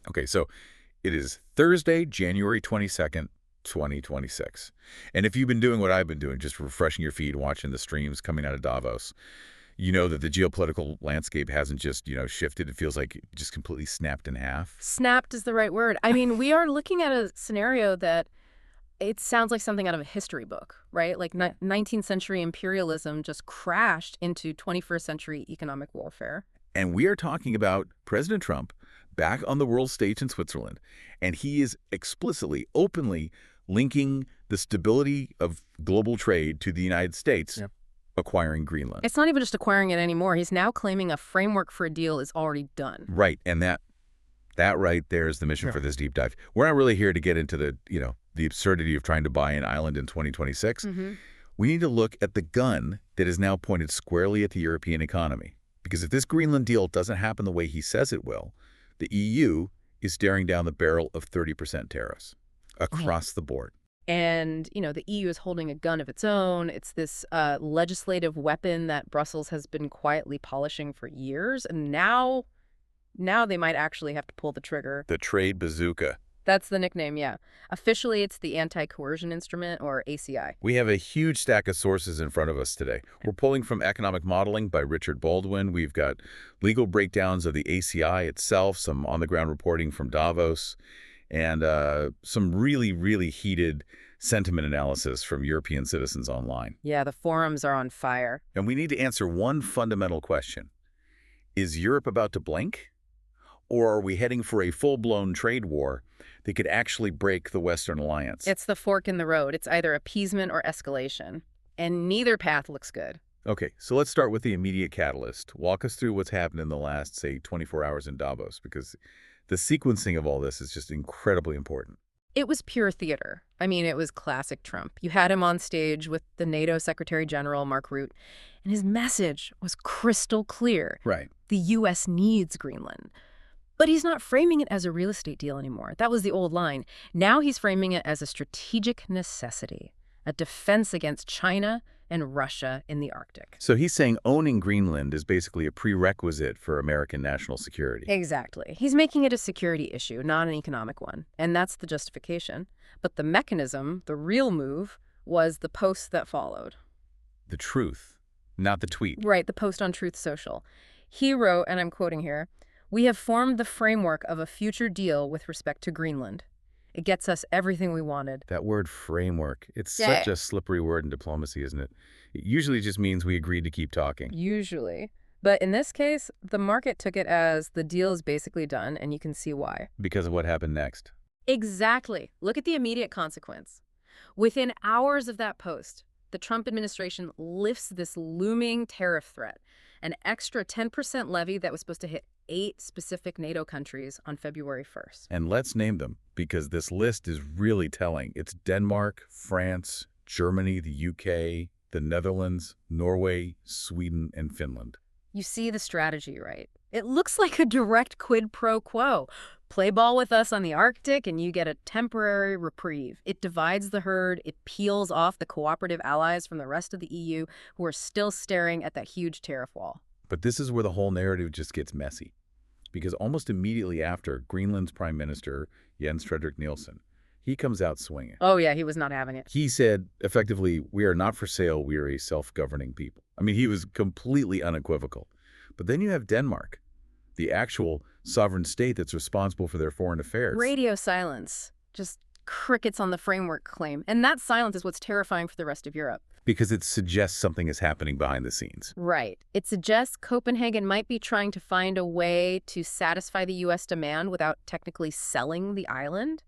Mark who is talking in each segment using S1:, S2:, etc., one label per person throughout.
S1: Okay, so it is Thursday, January 22nd, 2026. And if you've been doing what I've been doing, just refreshing your feed, watching the streams coming out of Davos, you know that the geopolitical landscape hasn't just, shifted. It feels like it just completely snapped in half.
S2: Snapped is the right word. I mean, we are looking at a scenario that it sounds like something out of a history book, right? Like 19th century imperialism just crashed into 21st century economic warfare.
S1: And we are talking about President Trump back on the world stage in Switzerland. And he is explicitly, openly linking the stability of global trade to the United States
S2: Yep.
S1: acquiring Greenland.
S2: It's not even just acquiring it anymore. He's now claiming a framework for a deal is already done.
S1: Right. And that right there is the mission for this deep dive. We're not really here to get into the absurdity of trying to buy an island in 2026. We need to look at the gun that is now pointed squarely at the European economy. Because if this Greenland deal doesn't happen the way he says it will, the EU is staring down the barrel of 30% tariffs across the board.
S2: And, the EU is holding a gun of its own. It's this legislative weapon that Brussels has been quietly polishing for years. And now they might actually have to pull the trigger.
S1: The trade bazooka.
S2: That's the nickname, yeah. Officially, it's the Anti-Coercion Instrument, or ACI.
S1: We have a huge stack of sources in front of us today. We're pulling from Economic Modeling by Richard Baldwin. We've got legal breakdowns of the ACI itself, some on-the-ground reporting from Davos, and some really, really heated sentiment analysis from European citizens online.
S2: Yeah, the forums are on fire.
S1: And we need to answer one fundamental question. Is Europe about to blink? Or are we heading for a full-blown trade war that could actually break the Western alliance?
S2: It's the fork in the road. It's either appeasement or escalation. And neither path looks good.
S1: Okay, so let's start with the immediate catalyst. Walk us through what's happened in the last, say, 24 hours in Davos, because the sequencing of all this is just incredibly important.
S2: It was pure theater. I mean, it was classic Trump. You had him on stage with the NATO Secretary General, Mark Rutte, and his message was crystal clear.
S1: Right.
S2: The U.S. needs Greenland. But he's not framing it as a real estate deal anymore. That was the old line. Now he's framing it as a strategic necessity, a defense against China and Russia in the Arctic.
S1: So he's saying owning Greenland is basically a prerequisite for American national security.
S2: Exactly. He's making it a security issue, not an economic one. And that's the justification. But the mechanism, the real move, was the post that followed.
S1: The truth, not the tweet.
S2: Right, the post on Truth Social. He wrote, and I'm quoting here, "We have formed the framework of a future deal with respect to Greenland. It gets us everything we wanted."
S1: That word framework, it's
S2: Yeah.
S1: such a slippery word in diplomacy, isn't it? It usually just means we agreed to keep talking.
S2: Usually. But in this case, the market took it as the deal is basically done, and you can see why.
S1: Because of what happened next.
S2: Exactly. Look at the immediate consequence. Within hours of that post, the Trump administration lifts this looming tariff threat, an extra 10% levy that was supposed to hit 8 specific NATO countries on February 1st.
S1: And let's name them, because this list is really telling. It's Denmark, France, Germany, the UK, the Netherlands, Norway, Sweden, and Finland.
S2: You see the strategy, right? It looks like a direct quid pro quo. Play ball with us on the Arctic and you get a temporary reprieve. It divides the herd. It peels off the cooperative allies from the rest of the EU who are still staring at that huge tariff wall.
S1: But this is where the whole narrative just gets messy. Because almost immediately after, Greenland's Prime Minister, Jens Frederik Nielsen, he comes out swinging.
S2: Oh, yeah, he was not having it.
S1: He said, effectively, we are not for sale, we are a self-governing people. I mean, he was completely unequivocal. But then you have Denmark, the actual sovereign state that's responsible for their foreign affairs.
S2: Radio silence. Just crickets on the framework claim. And that silence is what's terrifying for the rest of Europe.
S1: Because it suggests something is happening behind the scenes.
S2: Right. It suggests Copenhagen might be trying to find a way to satisfy the U.S. demand without technically selling the island.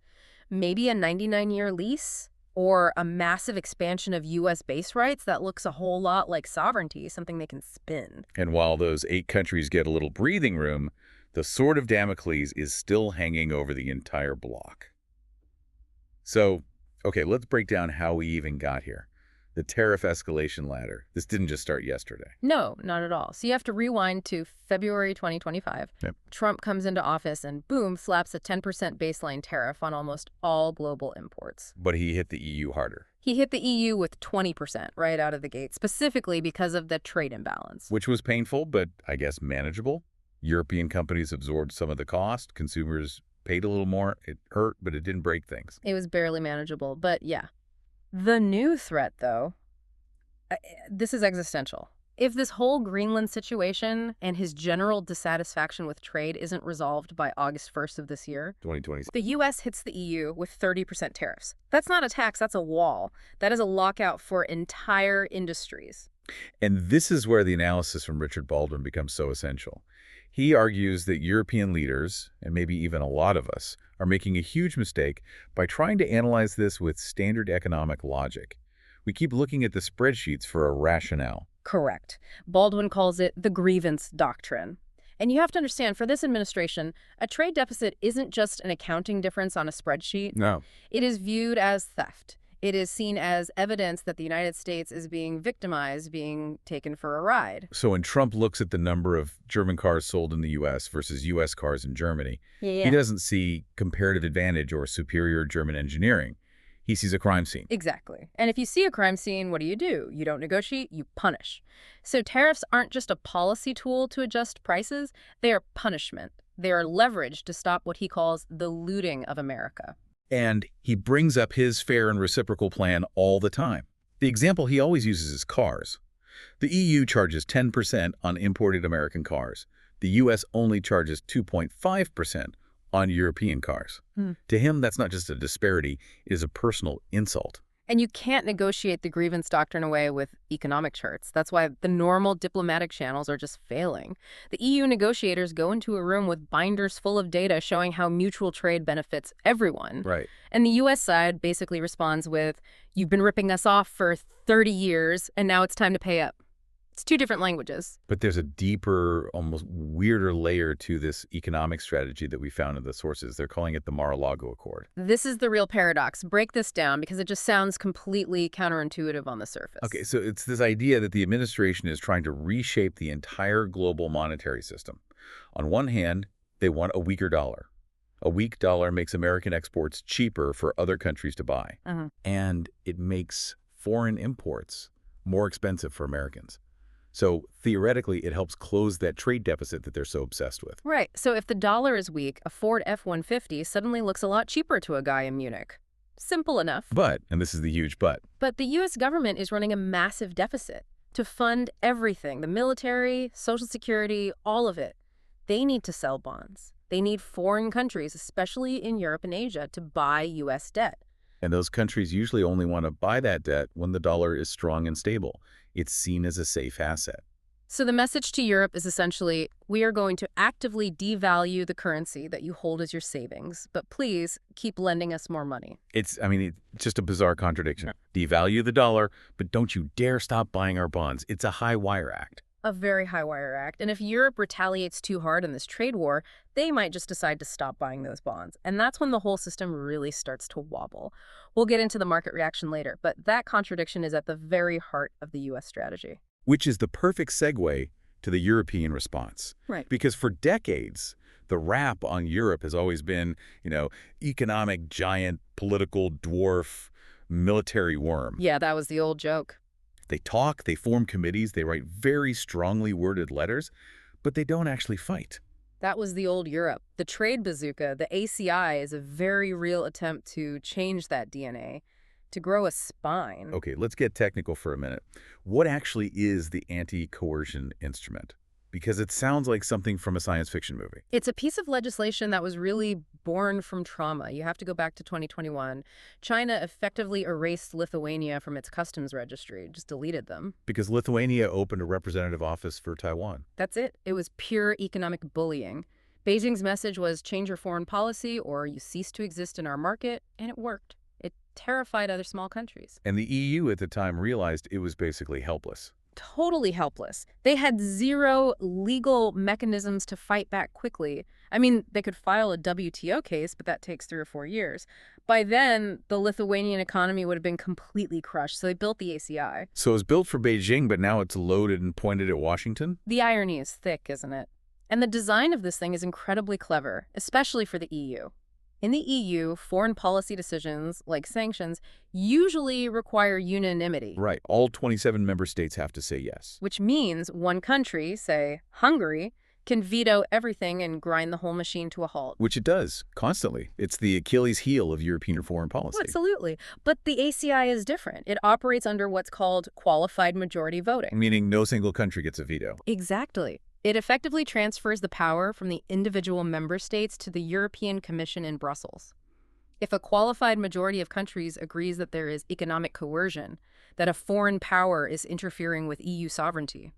S2: Maybe a 99-year lease or a massive expansion of U.S. base rights that looks a whole lot like sovereignty, something they can spin.
S1: And while those 8 countries get a little breathing room, the sword of Damocles is still hanging over the entire bloc. So, okay, let's break down how we even got here. The tariff escalation ladder. This didn't just start yesterday.
S2: No, not at all. So you have to rewind to February 2025.
S1: Yep.
S2: Trump comes into office and boom, slaps a 10% baseline tariff on almost all global imports.
S1: But he hit the EU harder.
S2: He hit the EU with 20% right out of the gate, specifically because of the trade imbalance.
S1: Which was painful, but I guess manageable. European companies absorbed some of the cost. Consumers paid a little more. It hurt, but it didn't break things.
S2: It was barely manageable, but yeah. The new threat, though, this is existential. If this whole Greenland situation and his general dissatisfaction with trade isn't resolved by August 1st of this year,
S1: 2020.
S2: the U.S. hits the EU with 30% tariffs. That's not a tax, that's a wall. That is a lockout for entire industries.
S1: And this is where the analysis from Richard Baldwin becomes so essential. He argues that European leaders, and maybe even a lot of us, are making a huge mistake by trying to analyze this with standard economic logic. We keep looking at the spreadsheets for a rationale.
S2: Correct. Baldwin calls it the grievance doctrine. And you have to understand, for this administration, a trade deficit isn't just an accounting difference on a spreadsheet.
S1: No.
S2: It is viewed as theft. It is seen as evidence that the United States is being victimized, being taken for a ride.
S1: So when Trump looks at the number of German cars sold in the U.S. versus U.S. cars in Germany, he doesn't see comparative advantage or superior German engineering. He sees a crime scene.
S2: Exactly. And if you see a crime scene, what do? You don't negotiate, you punish. So tariffs aren't just a policy tool to adjust prices, they are punishment. They are leverage to stop what he calls the looting of America.
S1: And he brings up his fair and reciprocal plan all the time. The example he always uses is cars. The EU charges 10% on imported American cars. The U.S. only charges 2.5% on European cars. To him, that's not just a disparity, it is a personal insult.
S2: And you can't negotiate the grievance doctrine away with economic charts. That's why the normal diplomatic channels are just failing. The EU negotiators go into a room with binders full of data showing how mutual trade benefits everyone.
S1: Right.
S2: And the U.S. side basically responds with, you've been ripping us off for 30 years, and now it's time to pay up. It's two different languages.
S1: But there's a deeper, almost weirder layer to this economic strategy that we found in the sources. They're calling it the Mar-a-Lago Accord.
S2: This is the real paradox. Break this down because it just sounds completely counterintuitive on the surface.
S1: Okay, so it's this idea that the administration is trying to reshape the entire global monetary system. On one hand, they want a weaker dollar. A weak dollar makes American exports cheaper for other countries to buy. And it makes foreign imports more expensive for Americans. So theoretically, it helps close that trade deficit that they're so obsessed with.
S2: Right. So if the dollar is weak, a Ford F-150 suddenly looks a lot cheaper to a guy in Munich. Simple enough.
S1: But, and this is the huge but,
S2: the U.S. government is running a massive deficit to fund everything, the military, Social Security, all of it. They need to sell bonds. They need foreign countries, especially in Europe and Asia, to buy U.S. debt.
S1: And those countries usually only want to buy that debt when the dollar is strong and stable. It's seen as a safe asset.
S2: So the message to Europe is essentially, we are going to actively devalue the currency that you hold as your savings, but please keep lending us more money.
S1: It's just a bizarre contradiction. Devalue the dollar, but don't you dare stop buying our bonds. It's a high wire act.
S2: A very high wire act. And if Europe retaliates too hard in this trade war, they might just decide to stop buying those bonds. And that's when the whole system really starts to wobble. We'll get into the market reaction later, but that contradiction is at the very heart of the U.S. strategy.
S1: Which is the perfect segue to the European response.
S2: Right.
S1: Because for decades, the rap on Europe has always been, economic giant, political dwarf, military worm.
S2: Yeah, that was the old joke.
S1: They talk, they form committees, they write very strongly worded letters, but they don't actually fight.
S2: That was the old Europe. The trade bazooka, the ACI, is a very real attempt to change that DNA, to grow a spine.
S1: Okay, let's get technical for a minute. What actually is the Anti-Coercion Instrument? Because it sounds like something from a science fiction movie.
S2: It's a piece of legislation that was really born from trauma. You have to go back to 2021. China effectively erased Lithuania from its customs registry, just deleted them.
S1: Because Lithuania opened a representative office for Taiwan.
S2: That's it. It was pure economic bullying. Beijing's message was change your foreign policy or you cease to exist in our market, and it worked. It terrified other small countries.
S1: And the EU at the time realized it was basically helpless.
S2: Totally helpless. They had zero legal mechanisms to fight back quickly. I mean, they could file a WTO case, but that takes 3 or 4 years. By then, the Lithuanian economy would have been completely crushed, so they built the ACI.
S1: So it was built for Beijing, but now it's loaded and pointed at Washington?
S2: The irony is thick, isn't it? And the design of this thing is incredibly clever, especially for the EU. In the EU, foreign policy decisions, like sanctions, usually require unanimity.
S1: Right. All 27 member states have to say yes.
S2: Which means one country, say Hungary, can veto everything and grind the whole machine to a halt.
S1: Which it does, constantly. It's the Achilles heel of European foreign policy.
S2: Well, absolutely. But the ACI is different. It operates under what's called qualified majority voting.
S1: Meaning no single country gets a veto.
S2: Exactly. It effectively transfers the power from the individual member states to the European Commission in Brussels. If a qualified majority of countries agrees that there is economic coercion, that a foreign power is interfering with EU sovereignty,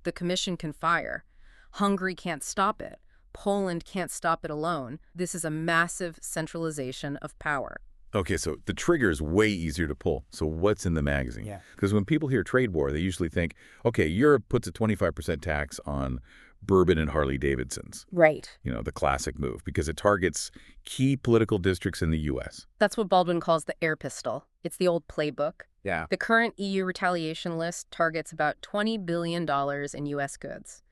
S2: the Commission can fire. Hungary can't stop it. Poland can't stop it alone. This is a massive centralization of power.
S1: Okay, so the trigger is way easier to pull. So what's in the magazine?
S3: Yeah.
S1: Because when people hear trade war, they usually think, okay, Europe puts a 25% tax on bourbon and Harley-Davidsons.
S2: Right.
S1: You know, the classic move, because it targets key political districts in the U.S.
S2: That's what Baldwin calls the air pistol. It's the old playbook.
S3: Yeah.
S2: The current EU retaliation list targets about $20 billion in U.S. goods.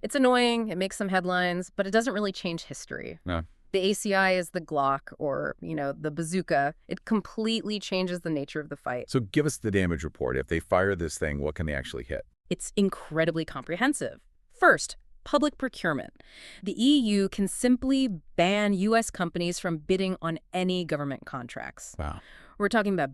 S2: It's annoying, it makes some headlines, but it doesn't really change history.
S1: No.
S2: The ACI is the Glock or, the Bazooka. It completely changes the nature of the fight.
S1: So give us the damage report. If they fire this thing, what can they actually hit?
S2: It's incredibly comprehensive. First, public procurement. The EU can simply ban U.S. companies from bidding on any government contracts.
S1: Wow.
S2: We're talking about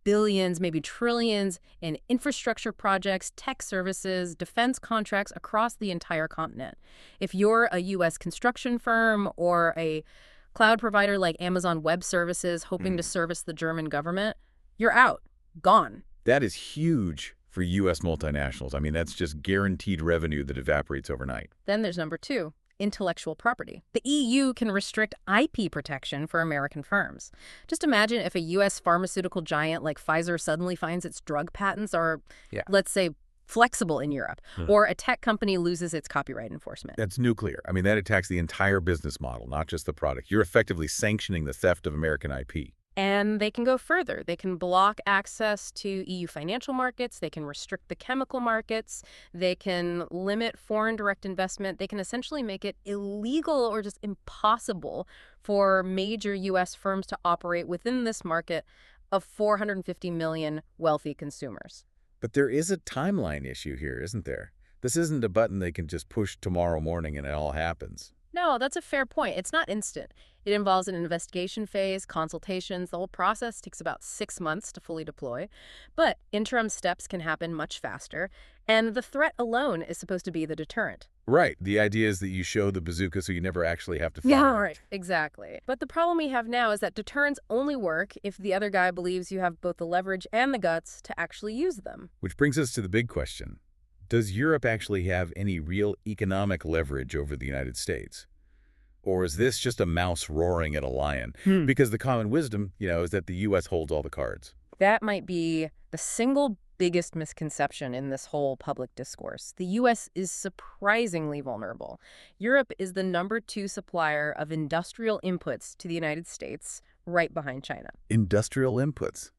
S2: billions, maybe trillions in infrastructure projects, tech services, defense contracts across the entire continent. If you're a U.S. construction firm or a cloud provider like Amazon Web Services hoping to service the German government, you're out, gone.
S1: That is huge for U.S. multinationals. I mean, that's just guaranteed revenue that evaporates overnight.
S2: Then there's number two. Intellectual property. The EU can restrict IP protection for American firms. Just imagine if a U.S. pharmaceutical giant like Pfizer suddenly finds its drug patents are, let's say, flexible in Europe, or a tech company loses its copyright enforcement.
S1: That's nuclear. I mean, that attacks the entire business model, not just the product. You're effectively sanctioning the theft of American IP.
S2: And they can go further. They can block access to EU financial markets. They can restrict the chemical markets. They can limit foreign direct investment. They can essentially make it illegal or just impossible for major U.S. firms to operate within this market of 450 million wealthy consumers.
S1: But there is a timeline issue here, isn't there? This isn't a button they can just push tomorrow morning and it all happens.
S2: No, that's a fair point. It's not instant. It involves an investigation phase, consultations. The whole process takes about 6 months to fully deploy. But interim steps can happen much faster. And the threat alone is supposed to be the deterrent.
S1: Right. The idea is that you show the bazooka so you never actually have to fire
S2: Yeah,
S1: it.
S2: right. Exactly. But the problem we have now is that deterrents only work if the other guy believes you have both the leverage and the guts to actually use them.
S1: Which brings us to the big question. Does Europe actually have any real economic leverage over the United States? Or is this just a mouse roaring at a lion? Because the common wisdom, is that the U.S. holds all the cards.
S2: That might be the single biggest misconception in this whole public discourse. The U.S. is surprisingly vulnerable. Europe is the number 2 supplier of industrial inputs to the United States, right behind China.
S1: Industrial inputs.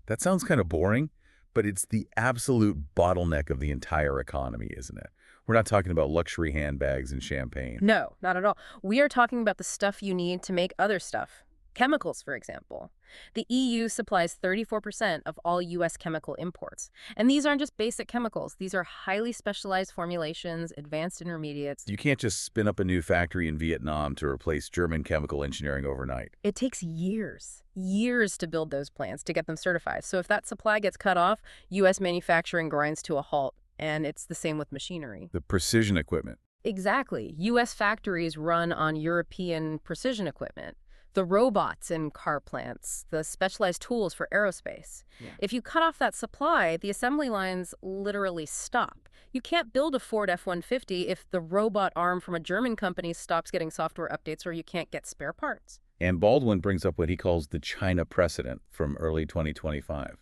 S1: That sounds kind of boring, but it's the absolute bottleneck of the entire economy, isn't it? We're not talking about luxury handbags and champagne.
S2: No, not at all. We are talking about the stuff you need to make other stuff. Chemicals, for example. The EU supplies 34% of all U.S. chemical imports. And these aren't just basic chemicals. These are highly specialized formulations, advanced intermediates.
S1: You can't just spin up a new factory in Vietnam to replace German chemical engineering overnight.
S2: It takes years to build those plants, to get them certified. So if that supply gets cut off, U.S. manufacturing grinds to a halt. And it's the same with machinery.
S1: The precision equipment.
S2: Exactly. U.S. factories run on European precision equipment. The robots in car plants, the specialized tools for aerospace.
S3: Yeah.
S2: If you cut off that supply, the assembly lines literally stop. You can't build a Ford F-150 if the robot arm from a German company stops getting software updates or you can't get spare parts.
S1: And Baldwin brings up what he calls the China precedent from early 2025.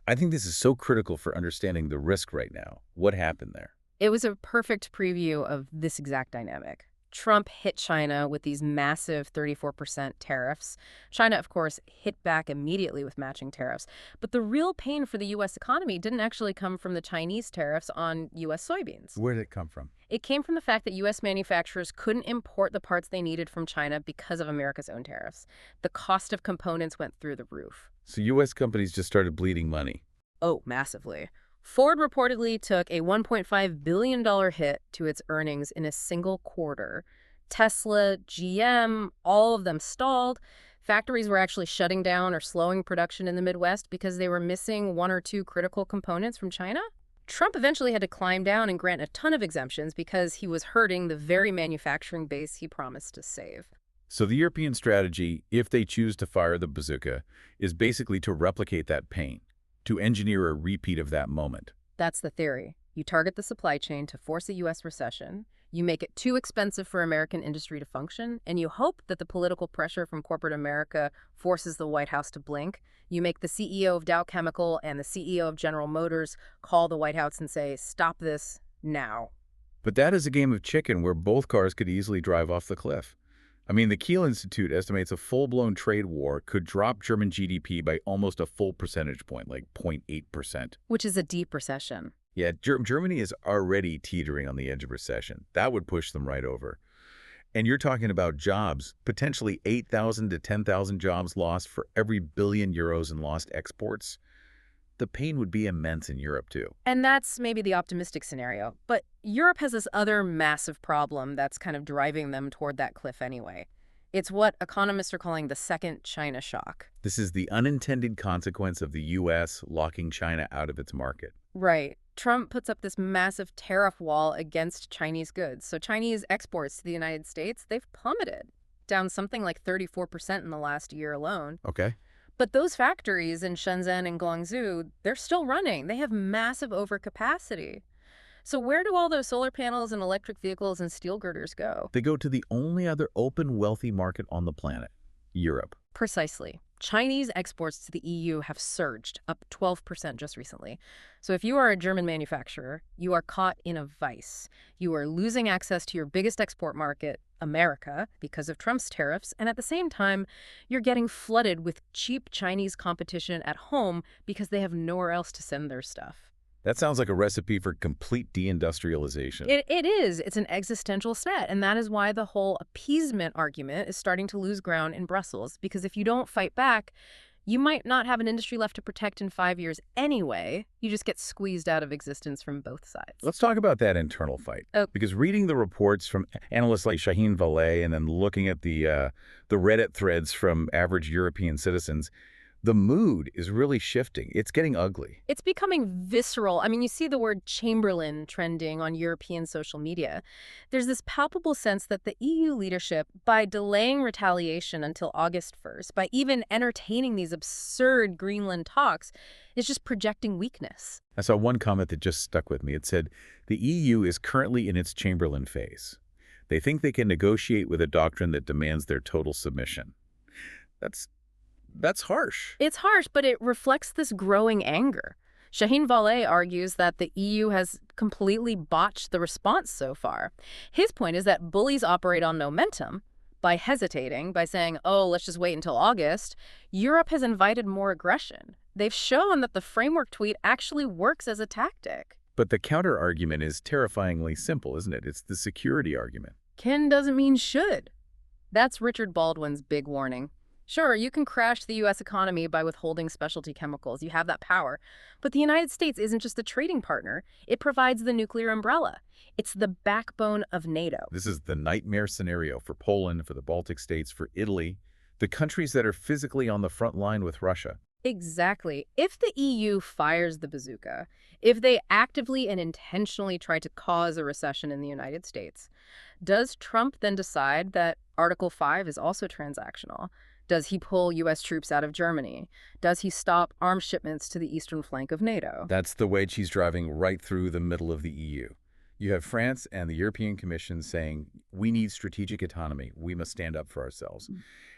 S1: I think this is so critical for understanding the risk right now. What happened there?
S2: It was a perfect preview of this exact dynamic. Trump hit China with these massive 34% tariffs. China, of course, hit back immediately with matching tariffs. But the real pain for the U.S. economy didn't actually come from the Chinese tariffs on U.S. soybeans.
S1: Where did it come from?
S2: It came from the fact that U.S. manufacturers couldn't import the parts they needed from China because of America's own tariffs. The cost of components went through the roof.
S1: So U.S. companies just started bleeding money.
S2: Oh, massively. Ford reportedly took a $1.5 billion hit to its earnings in a single quarter. Tesla, GM, all of them stalled. Factories were actually shutting down or slowing production in the Midwest because they were missing one or two critical components from China. Trump eventually had to climb down and grant a ton of exemptions because he was hurting the very manufacturing base he promised to save.
S1: So the European strategy, if they choose to fire the bazooka, is basically to replicate that pain, to engineer a repeat of that moment.
S2: That's the theory. You target the supply chain to force a U.S. recession, you make it too expensive for American industry to function, and you hope that the political pressure from corporate America forces the White House to blink. You make the CEO of Dow Chemical and the CEO of General Motors call the White House and say, stop this now.
S1: But that is a game of chicken where both cars could easily drive off the cliff. I mean, the Kiel Institute estimates a full-blown trade war could drop German GDP by almost a full percentage point, like 0.8%.
S2: Which is a deep recession.
S1: Yeah, Germany is already teetering on the edge of recession. That would push them right over. And you're talking about jobs, potentially 8,000 to 10,000 jobs lost for every billion euros in lost exports. The pain would be immense in Europe, too.
S2: And that's maybe the optimistic scenario. But Europe has this other massive problem that's kind of driving them toward that cliff anyway. It's what economists are calling the second China shock.
S1: This is the unintended consequence of the U.S. locking China out of its market.
S2: Right. Trump puts up this massive tariff wall against Chinese goods. So Chinese exports to the United States, they've plummeted, down something like 34% in the last year alone.
S1: Okay.
S2: But those factories in Shenzhen and Guangzhou, they're still running. They have massive overcapacity. So where do all those solar panels and electric vehicles and steel girders go?
S1: They go to the only other open, wealthy market on the planet, Europe.
S2: Precisely. Chinese exports to the EU have surged, up 12% just recently. So if you are a German manufacturer, you are caught in a vice. You are losing access to your biggest export market, America, because of Trump's tariffs, and at the same time, you're getting flooded with cheap Chinese competition at home because they have nowhere else to send their stuff.
S1: That sounds like a recipe for complete deindustrialization.
S2: It is. It's an existential threat, and that is why the whole appeasement argument is starting to lose ground in Brussels, because if you don't fight back, you might not have an industry left to protect in 5 years anyway. You just get squeezed out of existence from both sides.
S1: Let's talk about that internal fight.
S2: Oh.
S1: Because reading the reports from analysts like Shaheen Valet and then looking at the Reddit threads from average European citizens, the mood is really shifting. It's getting ugly.
S2: It's becoming visceral. I mean, you see the word Chamberlain trending on European social media. There's this palpable sense that the EU leadership, by delaying retaliation until August 1st, by even entertaining these absurd Greenland talks, is just projecting weakness.
S1: I saw one comment that just stuck with me. It said, the EU is currently in its Chamberlain phase. They think they can negotiate with a doctrine that demands their total submission. That's harsh.
S2: It's harsh, but it reflects this growing anger. Shaheen Valet argues that the EU has completely botched the response so far. His point is that bullies operate on momentum. By hesitating, by saying, oh, let's just wait until August, Europe has invited more aggression. They've shown that the framework tweet actually works as a tactic.
S1: But the counter-argument is terrifyingly simple, isn't it? It's the security argument.
S2: Can doesn't mean should. That's Richard Baldwin's big warning. Sure, you can crash the U.S. economy by withholding specialty chemicals. You have that power. But the United States isn't just a trading partner. It provides the nuclear umbrella. It's the backbone of NATO.
S1: This is the nightmare scenario for Poland, for the Baltic states, for Italy, the countries that are physically on the front line with Russia.
S2: Exactly. If the EU fires the bazooka, if they actively and intentionally try to cause a recession in the United States, does Trump then decide that Article 5 is also transactional? Does he pull U.S. troops out of Germany? Does he stop arms shipments to the eastern flank of NATO?
S1: That's the wedge he's driving right through the middle of the EU. You have France and the European Commission saying, we need strategic autonomy. We must stand up for ourselves.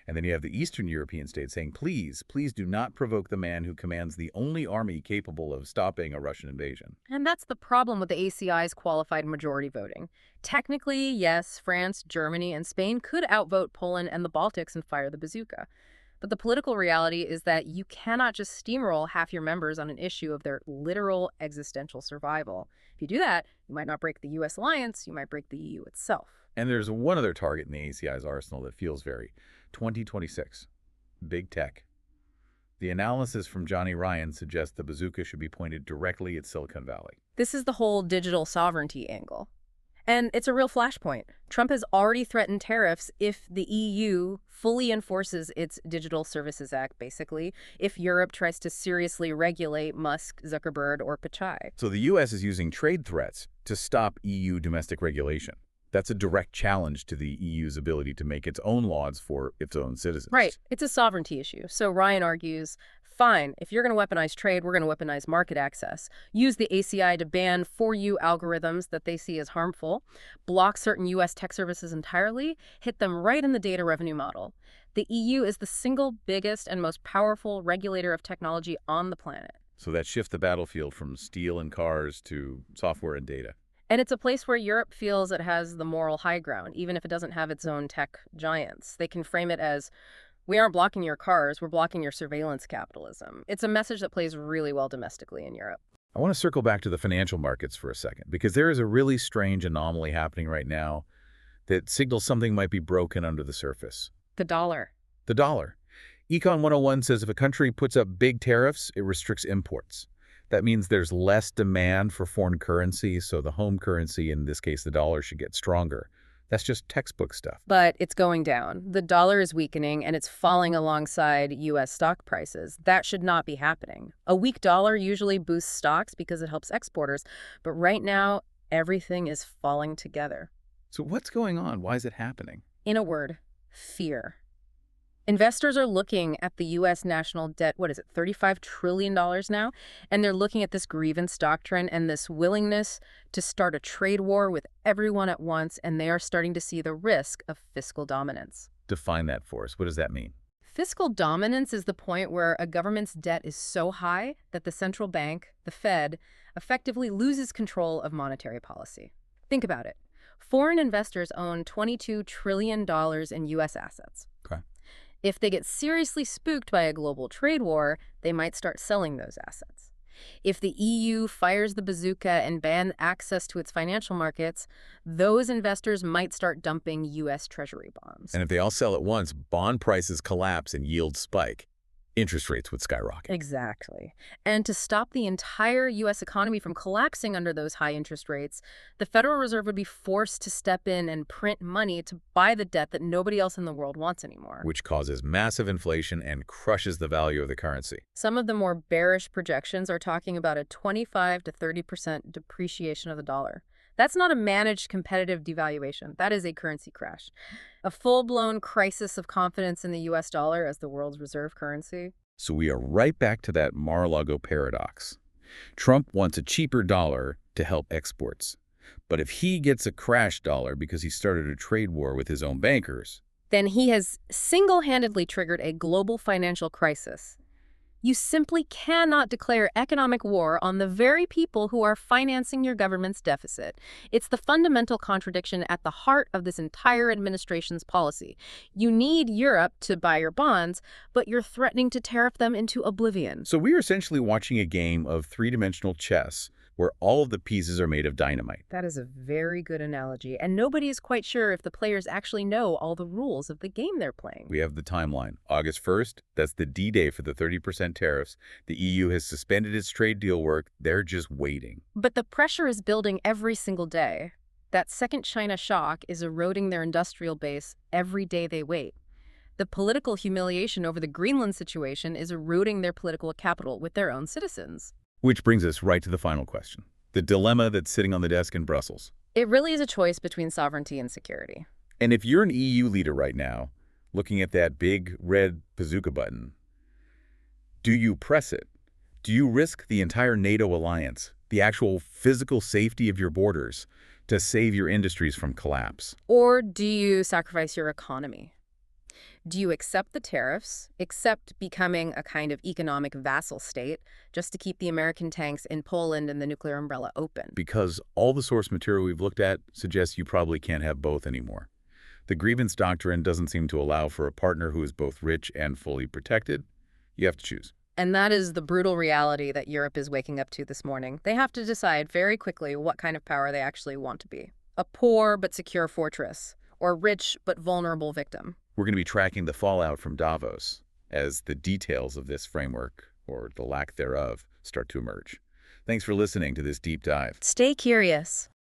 S1: And then you have the Eastern European states saying, please, please do not provoke the man who commands the only army capable of stopping a Russian invasion.
S2: And that's the problem with the ACI's qualified majority voting. Technically, yes, France, Germany, and Spain could outvote Poland and the Baltics and fire the bazooka. But the political reality is that you cannot just steamroll half your members on an issue of their literal existential survival. If you do that, you might not break the U.S. alliance, you might break the EU itself.
S1: And there's one other target in the ACI's arsenal that feels very 2026, big tech. The analysis from Johnny Ryan suggests the bazooka should be pointed directly at Silicon Valley.
S2: This is the whole digital sovereignty angle. And it's a real flashpoint. Trump has already threatened tariffs if the EU fully enforces its Digital Services Act, basically, if Europe tries to seriously regulate Musk, Zuckerberg, or Pichai.
S1: So the U.S. is using trade threats to stop EU domestic regulation. That's a direct challenge to the EU's ability to make its own laws for its own citizens.
S2: Right. It's a sovereignty issue. So Ryan argues, fine, if you're going to weaponize trade, we're going to weaponize market access. Use the ACI to ban for you algorithms that they see as harmful, block certain U.S. tech services entirely, hit them right in the data revenue model. The EU is the single biggest and most powerful regulator of technology on the planet.
S1: So that shifts the battlefield from steel and cars to software and data.
S2: And it's a place where Europe feels it has the moral high ground, even if it doesn't have its own tech giants. They can frame it as, we aren't blocking your cars, we're blocking your surveillance capitalism. It's a message that plays really well domestically in Europe.
S1: I want to circle back to the financial markets for a second, because there is a really strange anomaly happening right now that signals something might be broken under the surface.
S2: The dollar.
S1: The dollar. Econ 101 says if a country puts up big tariffs, it restricts imports. That means there's less demand for foreign currency, so the home currency, in this case the dollar, should get stronger. That's just textbook stuff.
S2: But it's going down. The dollar is weakening, and it's falling alongside U.S. stock prices. That should not be happening. A weak dollar usually boosts stocks because it helps exporters, but right now, everything is falling together.
S1: So what's going on? Why is it happening?
S2: In a word, fear. Investors are looking at the U.S. national debt, what is it, $35 trillion now? And they're looking at this grievance doctrine and this willingness to start a trade war with everyone at once, and they are starting to see the risk of fiscal dominance.
S1: Define that for us. What does that mean?
S2: Fiscal dominance is the point where a government's debt is so high that the central bank, the Fed, effectively loses control of monetary policy. Think about it. Foreign investors own $22 trillion in U.S. assets.
S1: Okay.
S2: If they get seriously spooked by a global trade war, they might start selling those assets. If the EU fires the bazooka and bans access to its financial markets, those investors might start dumping U.S. Treasury bonds.
S1: And if they all sell at once, bond prices collapse and yields spike. Interest rates would skyrocket.
S2: Exactly. And to stop the entire U.S. economy from collapsing under those high interest rates, the Federal Reserve would be forced to step in and print money to buy the debt that nobody else in the world wants anymore.
S1: Which causes massive inflation and crushes the value of the currency.
S2: Some of the more bearish projections are talking about a 25 to 30% depreciation of the dollar. That's not a managed competitive devaluation. That is a currency crash. A full-blown crisis of confidence in the U.S. dollar as the world's reserve currency.
S1: So we are right back to that Mar-a-Lago paradox. Trump wants a cheaper dollar to help exports. But if he gets a crash dollar because he started a trade war with his own bankers,
S2: then he has single-handedly triggered a global financial crisis. You simply cannot declare economic war on the very people who are financing your government's deficit. It's the fundamental contradiction at the heart of this entire administration's policy. You need Europe to buy your bonds, but you're threatening to tariff them into oblivion.
S1: So we are essentially watching a game of three-dimensional chess where all of the pieces are made of dynamite.
S2: That is a very good analogy, and nobody is quite sure if the players actually know all the rules of the game they're playing.
S1: We have the timeline. August 1st, that's the D-Day for the 30% tariffs. The EU has suspended its trade deal work. They're just waiting.
S2: But the pressure is building every single day. That second China shock is eroding their industrial base every day they wait. The political humiliation over the Greenland situation is eroding their political capital with their own citizens.
S1: Which brings us right to the final question. The dilemma that's sitting on the desk in Brussels.
S2: It really is a choice between sovereignty and security.
S1: And if you're an EU leader right now, looking at that big red bazooka button, do you press it? Do you risk the entire NATO alliance, the actual physical safety of your borders, to save your industries from collapse?
S2: Or do you sacrifice your economy? Do you accept the tariffs, accept becoming a kind of economic vassal state, just to keep the American tanks in Poland and the nuclear umbrella open?
S1: Because all the source material we've looked at suggests you probably can't have both anymore. The grievance doctrine doesn't seem to allow for a partner who is both rich and fully protected. You have to choose.
S2: And that is the brutal reality that Europe is waking up to this morning. They have to decide very quickly what kind of power they actually want to be. A poor but secure fortress, or rich but vulnerable victim.
S1: We're going to be tracking the fallout from Davos as the details of this framework, or the lack thereof, start to emerge. Thanks for listening to this deep dive.
S2: Stay curious.